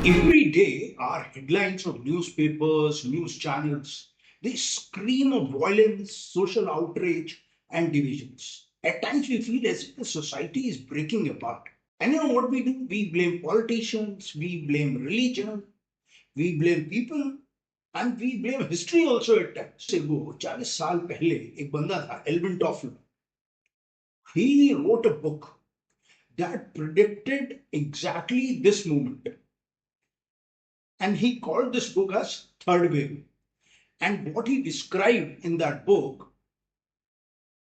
Every day, our headlines of newspapers, news channels, they scream of violence, social outrage, and divisions. At times, we feel as if the society is breaking apart. And you know what we do? We blame politicians, we blame religion, we blame people, and we blame history also at times. Ago, 40 साल पहले एक बंदा था, Elvin Toffler. He wrote a book that predicted exactly this movement. And he called this book as Third Wave. And what he described in that book,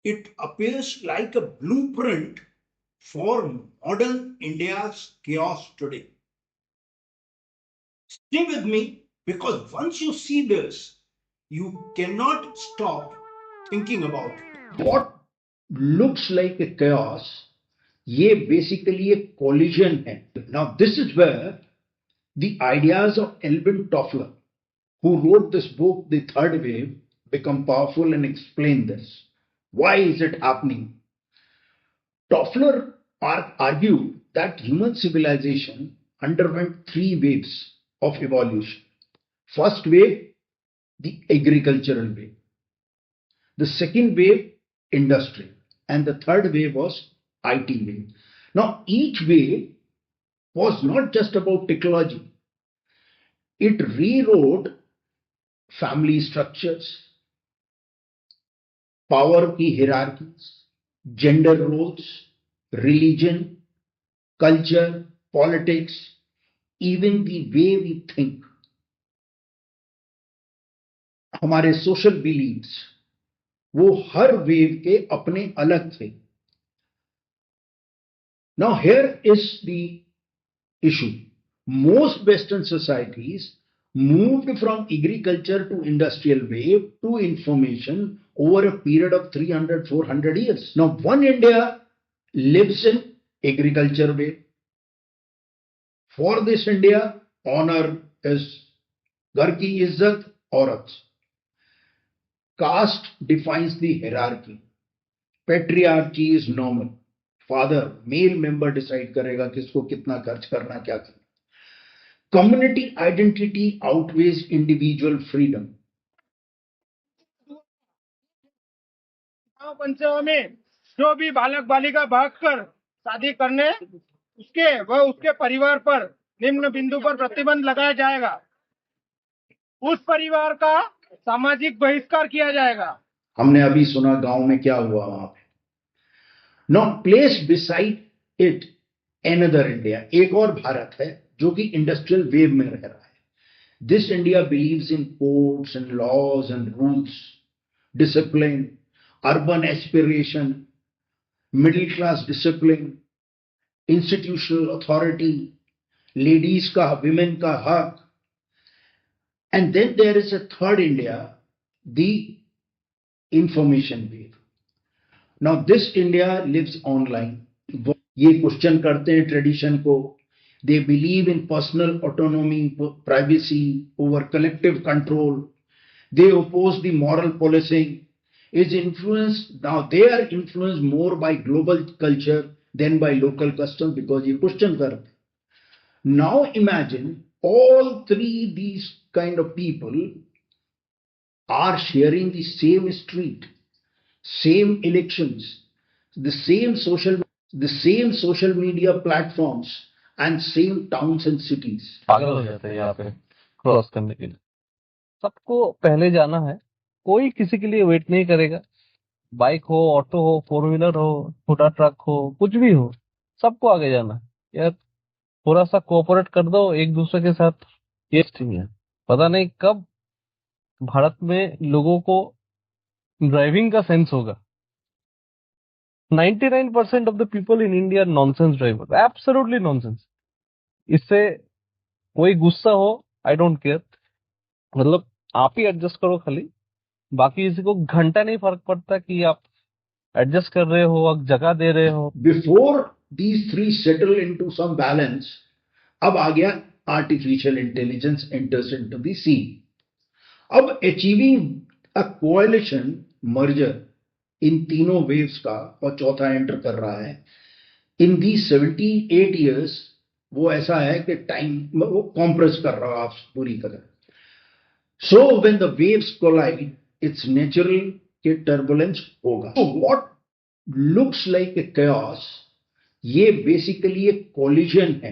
it appears like a blueprint for modern India's chaos today. Stay with me because once you see this, you cannot stop thinking about it. What looks like a chaos, ये basically a collision है. Now this is where the ideas of Elvin Toffler, who wrote this book, The Third Wave, become powerful and explain this. Why is it happening? Toffler argued that human civilization underwent three waves of evolution. First wave, the agricultural wave. The second wave, industry. And the third wave was IT wave. Now, each wave was not just about technology. It rewrote family structures, power की hierarchies, gender roles, religion, culture, politics, even the way we think. हमारे social beliefs, वो हर wave के अपने अलग थे. Now here is the issue. Most Western societies moved from agriculture to industrial wave to information over a period of 300-400 years. Now one India lives in agriculture wave. For this India, honor is घर की इज्जत, औरत. Caste defines the hierarchy. Patriarchy is normal. Father, male member decide करेगा किसको कितना खर्च करना, क्या करना. Community identity outweighs individual freedom. Panchayat में जो भी बालक बालिका भागकर शादी करने उसके परिवार पर निम्न बिंदु पर प्रतिबंध लगाया जाएगा. उस परिवार का सामाजिक बहिष्कार किया जाएगा. हमने अभी सुना गांव में क्या हुआ वहां पे. Now placed beside it another India, एक और भारत है जो कि इंडस्ट्रियल वेव में रह रहा है. This India believes in codes and laws and rules, discipline, urban aspiration, middle class discipline, institutional authority, ladies का, women का हक. And then there is a third India, the information wave. Now this India lives online. ये question करते हैं tradition को. They believe in personal autonomy, privacy over collective control. They oppose the moral policing. Is influenced, now they are influenced more by global culture than by local custom because ये question करते. Now imagine all three these kind of people are sharing the same street, same elections, the same social media platforms and same towns and cities. पागल हो जाते हैं यहाँ पे cross करने के लिए. सबको पहले जाना है, कोई किसी के लिए वेट नहीं करेगा. बाइक हो, ऑटो हो, फोर व्हीलर हो, छोटा ट्रक हो, कुछ भी हो, सबको आगे जाना है. यार थोड़ा सा कोऑपरेट कर दो एक दूसरे के साथ. ये ठीक है. पता नहीं कब भारत में लोगों को ड्राइविंग का सेंस होगा. 99% of the people in India nonsense driver, absolutely nonsense. इससे कोई गुस्सा हो, आई डोंट केयर. मतलब आप ही एडजस्ट करो खाली, बाकी किसी को घंटा नहीं फर्क पड़ता कि आप एडजस्ट कर रहे हो, आप जगह दे रहे हो. Before these three settle into some balance, अब आ गया artificial intelligence enters into the scene. अब achieving a coalition merger इन तीनों waves का और चौथा एंटर कर रहा है. In these 78 years, वो ऐसा है कि टाइम वो कॉम्प्रेस कर रहा हो आप पूरी तरह. So when the waves collide, it's natural कि turbulence होगा. So what looks like a chaos, ये basically एक collision है,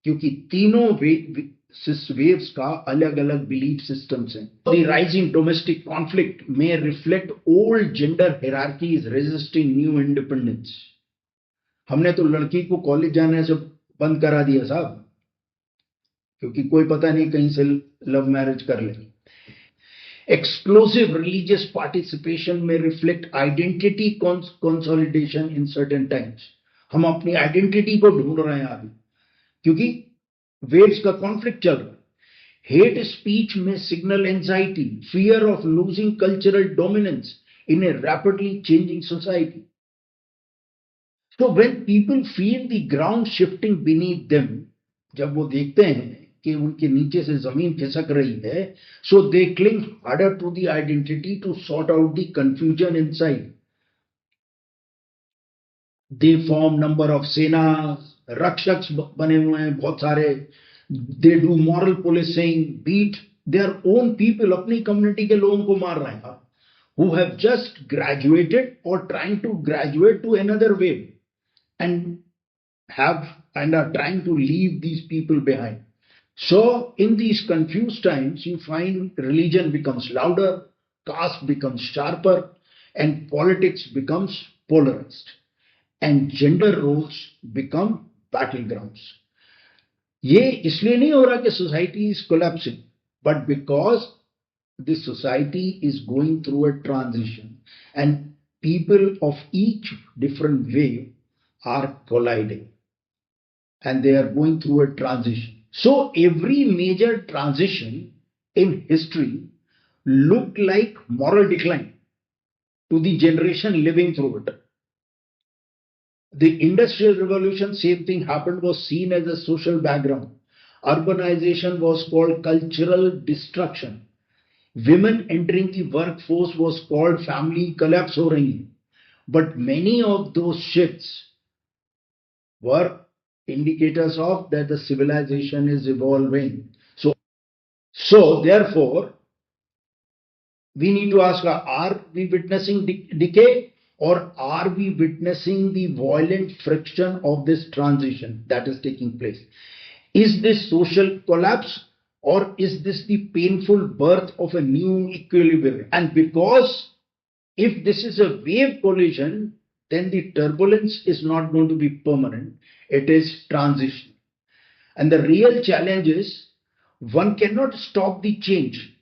क्योंकि तीनों waves का अलग अलग belief systems हैं. The rising domestic conflict may reflect old gender hierarchies resisting new independence. हमने तो लड़की को कॉलेज जाने से बंद करा दिया साहब, क्योंकि कोई पता नहीं कहीं से लव मैरिज कर ले. Explosive religious participation may reflect identity consolidation in certain times. हम अपनी आइडेंटिटी को ढूंढ रहे हैं अभी, क्योंकि वेव्स का कॉन्फ्लिक्ट चल रहा है. Hate speech may signal anxiety, fear of losing cultural dominance in a rapidly changing society. So when people feel the ground shifting beneath them, जब वो देखते हैं कि उनके नीचे से जमीन खिसक रही है, so they cling harder to the identity to sort out the confusion inside. They form number of Senas, रक्षक बने हुए हैं बहुत सारे. They do moral policing, beat their own people, अपनी कम्युनिटी के लोगों को मार रहे हैं, who have just graduated or trying to graduate to another wave and are trying to leave these people behind. So in these confused times, you find religion becomes louder, caste becomes sharper, and politics becomes polarized, and gender roles become battlegrounds. ये इसलिए नहीं हो रहा कि society is collapsing, but because this society is going through a transition, and people of each different wave are colliding, and they are going through a transition. So every major transition in history looked like moral decline to the generation living through it. The Industrial Revolution, same thing happened, was seen as a social background. Urbanization was called cultural destruction. Women entering the workforce was called family collapse ho rahi hai. But many of those shifts were indicators of that the civilization is evolving. So therefore, we need to ask, are we witnessing decay, or are we witnessing the violent friction of this transition that is taking place? Is this social collapse, or is this the painful birth of a new equilibrium? And because if this is a wave collision, then the turbulence is not going to be permanent, it is transition. And the real challenge is one cannot stop the change,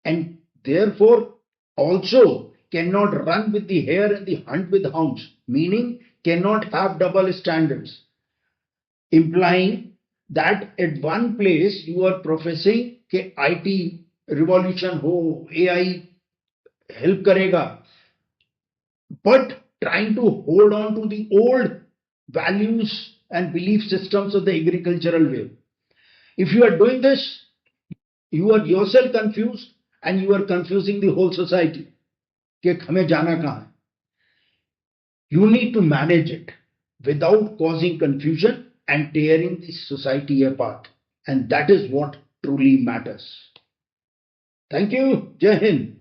and therefore also cannot run with the hare and the hunt with hounds, meaning cannot have double standards, implying that at one place you are professing कि IT revolution हो, AI help करेगा, but trying to hold on to the old values and belief systems of the agricultural wave. If you are doing this, you are yourself confused and you are confusing the whole society. कि हमें जाना कहाँ है? You need to manage it without causing confusion and tearing the society apart. And that is what truly matters. Thank you. Jai Hind.